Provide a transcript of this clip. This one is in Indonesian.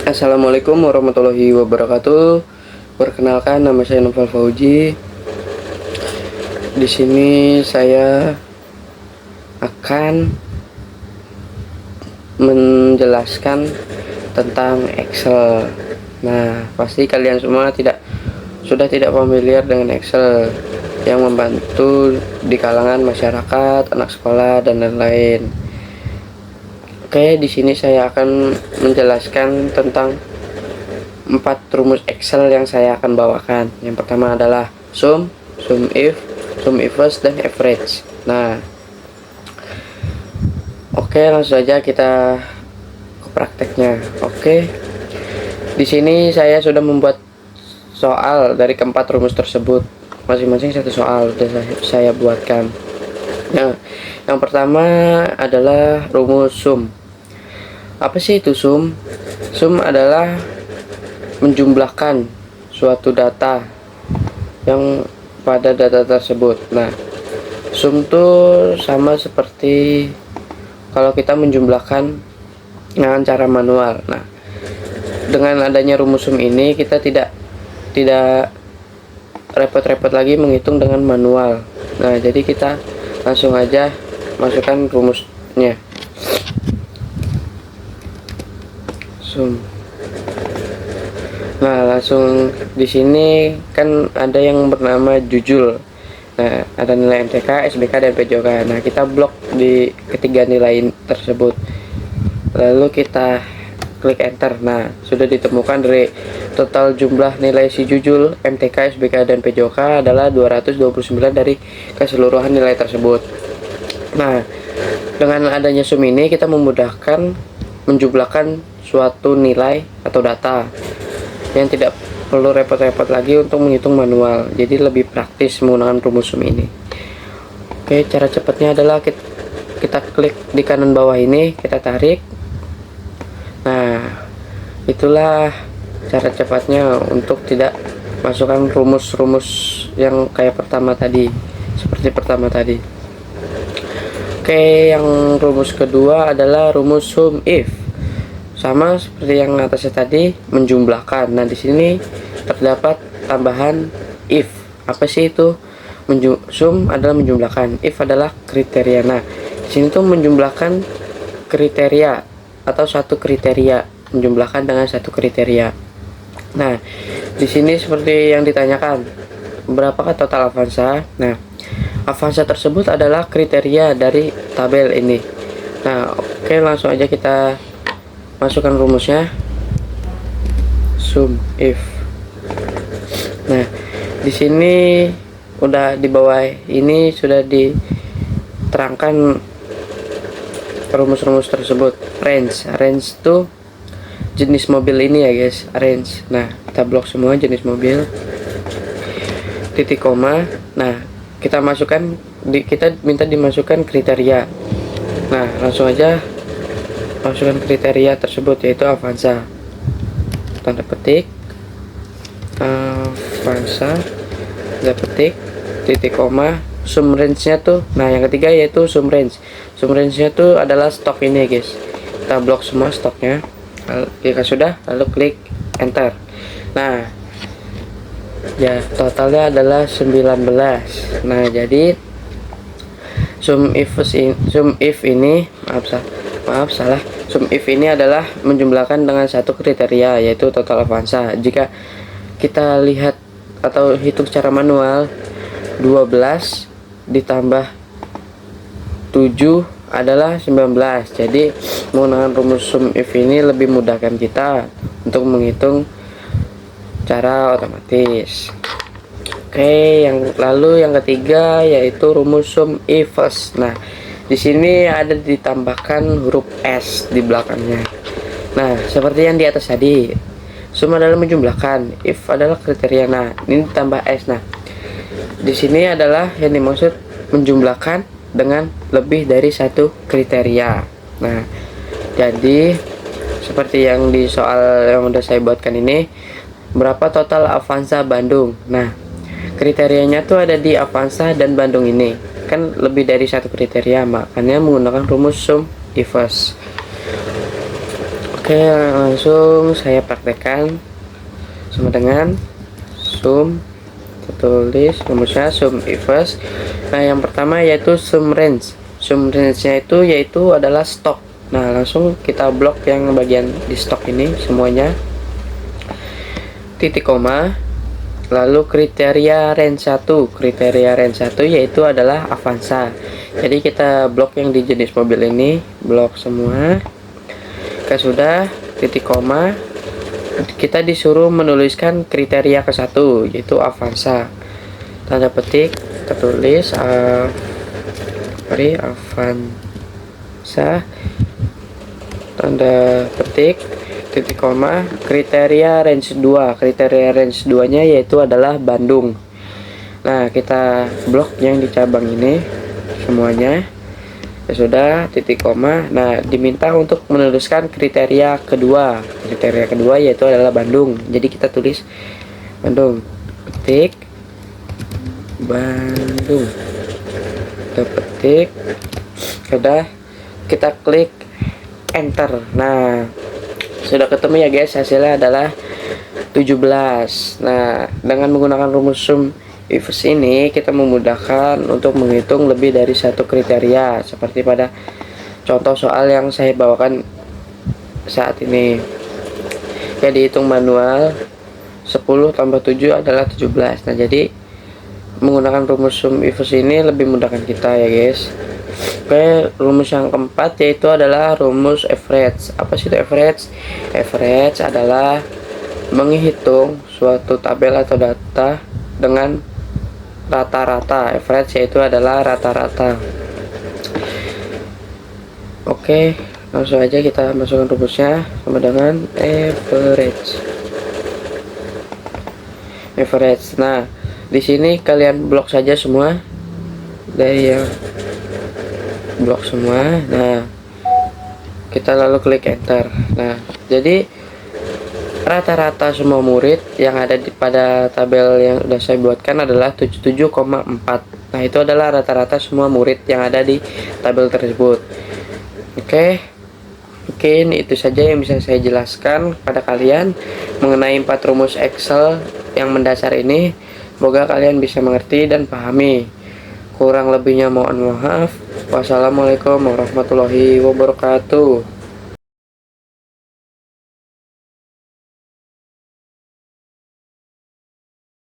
Assalamualaikum warahmatullahi wabarakatuh. Perkenalkan, nama saya Novel Fauji. Di sini saya akan menjelaskan tentang Excel. Nah, pasti kalian semua sudah tidak familiar dengan Excel yang membantu di kalangan masyarakat, anak sekolah dan lain-lain. Oke, di sini saya akan menjelaskan tentang 4 rumus Excel yang saya akan bawakan. Yang pertama adalah sum, sum if, sum ifs, dan average. Nah, oke, langsung saja kita ke prakteknya. Oke, di sini saya sudah membuat soal dari keempat rumus tersebut. Masing-masing satu soal sudah saya buatkan. Nah, yang pertama adalah rumus sum. Apa sih itu sum? Sum adalah menjumlahkan suatu data yang pada data tersebut. Nah, sum itu sama seperti kalau kita menjumlahkan dengan cara manual. Nah, dengan adanya rumus sum ini kita tidak repot-repot lagi menghitung dengan manual. Nah, jadi kita langsung aja masukkan rumusnya. Sum. Nah, langsung di sini kan ada yang bernama jujul. Nah, ada nilai MTK, SBK, dan PJOK. Nah, kita blok di ketiga nilai tersebut. Lalu kita klik enter. Nah, sudah ditemukan dari total jumlah nilai si jujul, MTK, SBK, dan PJOK adalah 229 dari keseluruhan nilai tersebut. Nah, dengan adanya sum ini kita memudahkan menjumlahkan suatu nilai atau data yang tidak perlu repot-repot lagi untuk menghitung manual. Jadi lebih praktis menggunakan rumus sum ini. Oke, cara cepatnya adalah kita klik di kanan bawah ini, kita tarik. Nah, itulah cara cepatnya untuk tidak masukkan rumus-rumus yang kayak pertama tadi, seperti pertama tadi. Oke, yang rumus kedua adalah rumus sum if. Sama seperti yang atasnya tadi, menjumlahkan. Nah, di sini terdapat tambahan if. Apa sih itu? Sum adalah menjumlahkan, if adalah kriteria. Nah, di sini tuh menjumlahkan kriteria atau satu kriteria, menjumlahkan dengan satu kriteria. Nah, di sini seperti yang ditanyakan, berapakah total Avanza? Nah, Avanza tersebut adalah kriteria dari tabel ini. Nah, oke, langsung aja kita masukkan rumusnya. Sum if. Nah, di sini udah di bawah ini sudah diterangkan rumus-rumus tersebut. Range itu jenis mobil ini ya guys, range. Nah, kita blok semua jenis mobil, titik koma. Nah, kita minta dimasukkan kriteria. Nah, langsung aja masukkan kriteria tersebut, yaitu Avanza. Tanda petik Avanza, tanda petik, titik koma, sum range-nya tuh. Nah, yang ketiga yaitu sum range. Sum range-nya tuh adalah stok ini guys. Kita blok semua stoknya. Jika sudah, lalu klik enter. Nah, ya totalnya adalah 19. Nah, jadi sum if ini sum if ini adalah menjumlahkan dengan satu kriteria, yaitu total Avanza. Jika kita lihat atau hitung secara manual, 12 ditambah 7 adalah 19. Jadi menggunakan rumus sum if ini lebih memudahkan kita untuk menghitung secara otomatis. Oke, yang ketiga yaitu rumus sum ifs. Nah, di sini ada ditambahkan huruf S di belakangnya. Nah, seperti yang di atas tadi, sum adalah menjumlahkan, if adalah kriteria. Nah, ini ditambah S. Nah, di sini adalah yang dimaksud menjumlahkan dengan lebih dari satu kriteria. Nah, jadi seperti yang di soal yang udah saya buatkan ini, berapa total Avanza Bandung? Nah, kriterianya tuh ada di Avanza dan Bandung ini. Kan lebih dari satu kriteria, makanya menggunakan rumus sum ifs. Oke, langsung saya praktekkan sama dengan sum. Tulis rumusnya sum ifs. Nah, yang pertama yaitu sum range. Sum range-nya yaitu adalah stok. Nah, langsung kita blok yang bagian di stok ini semuanya. Titik koma. Lalu kriteria range 1. Kriteria range 1 yaitu adalah Avanza. Jadi kita blok yang di jenis mobil ini, blok semua. Sudah, titik koma, kita disuruh menuliskan kriteria ke satu, yaitu Avanza. Tanda petik, kita tulis Avanza, tanda petik, titik koma, kriteria range 2. Kriteria range 2 nya yaitu adalah Bandung. Nah, kita blok yang di cabang ini semuanya. Ya sudah, titik koma. Nah, diminta untuk menuliskan kriteria kedua. Kriteria kedua yaitu adalah Bandung. Jadi kita tulis Bandung. Petik Bandung. Kita petik. Sudah, kita klik enter. Nah, sudah ketemu ya guys, hasilnya adalah 17. Nah, dengan menggunakan rumus sum ifs ini kita memudahkan untuk menghitung lebih dari satu kriteria, seperti pada contoh soal yang saya bawakan saat ini. Ya, dihitung manual, 10 tambah 7 adalah 17. Nah, jadi menggunakan rumus sum ifs ini lebih memudahkan kita ya guys. Oke, rumus yang keempat yaitu adalah rumus average. Apa sih itu average? Average adalah menghitung suatu tabel atau data dengan rata-rata. Average yaitu adalah rata-rata. Oke, langsung aja kita masukkan rumusnya sama dengan average. Nah, di sini kalian blok saja semua dari yang blok semua. Nah, kita lalu klik enter. Nah, jadi rata-rata semua murid yang ada pada tabel yang sudah saya buatkan adalah 77,4. Nah, itu adalah rata-rata semua murid yang ada di tabel tersebut. Oke, mungkin itu saja yang bisa saya jelaskan pada kalian mengenai 4 rumus Excel yang mendasar ini. Semoga kalian bisa mengerti dan pahami. Kurang lebihnya mohon maaf. Wassalamualaikum warahmatullahi wabarakatuh.